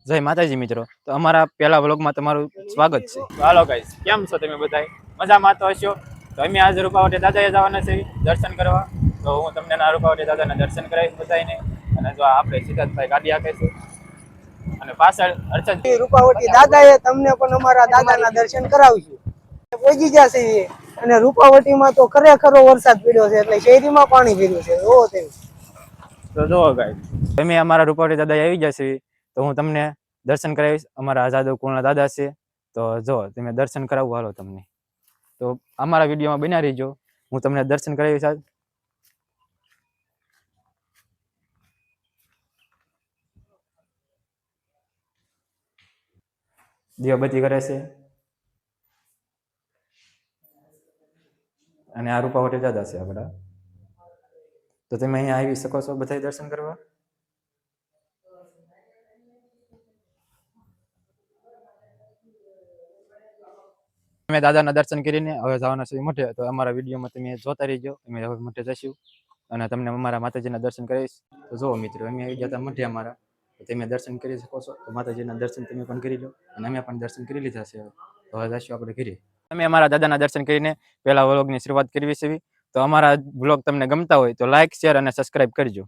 જય માતાજી મિત્રો, તો અમારા પહેલા વ્લોગમાં તમારું સ્વાગત છે. હાલો ગાઈસ, કેમ છો તમે બધા? મજામાં તો હશો. તો અમે આજે રૂપાવટી દાદાએ જવાના છે દર્શન કરવા. તો હું તમને ના રૂપાવટી દાદાના દર્શન કરાવીશ બધાને. અને જો આપણે સિદ્ધાર્થભાઈ ગાડી આપે છે અને પાછળ અર્ચન રૂપાવટી દાદાએ તમને પણ અમારા દાદાના દર્શન કરાવીશું. પહોંચી જશે અને રૂપાવટીમાં તો ખરેખરો વરસાદ પડ્યો છે એટલે શેરીમાં પાણી ભર્યું છે. ઓ તેમ તો જો ગાઈસ, તમે અમારા રૂપાવટી દાદા આવી જશે તો હું તમને દર્શન કરાવીશ. અમારા આઝાદ કુળના દાદા છે. તો જો તમે દર્શન કરાવવું હાલો તમને. તો અમારા વિડીયોમાં બન્યા રહીજો, હું તમને દર્શન કરાવીશ. આજ દીવાબત્તી કરે છે અને આ રૂપાવટી દાદા છે આપણા. તો તમે અહીંયા આવી શકો છો બધા દર્શન કરવા. અમે દાદાના દર્શન કરીને હવે જવાના છીએ મોઢે. તો અમારા વિડીયોમાં તમે જોતા રહીજો. અમે હવે મોઢે જઈશું અને તમને અમારા માતાજીના દર્શન કરીશ. તો જુઓ મિત્રો, અમે આવી ગયા હતા મોઢે અમારા. તો તમે દર્શન કરી શકો છો. તો માતાજીના દર્શન તમે પણ કરી લો અને અમે પણ દર્શન કરી લીધા છે. હવે જઈશું આપણે ઘરે. અમે અમારા દાદાના દર્શન કરીને પહેલા વ્લોગની શરૂઆત કરવી છે. તો અમારા વ્લોગ તમને ગમતા હોય તો લાઈક, શેર અને સબસ્ક્રાઇબ કરજો.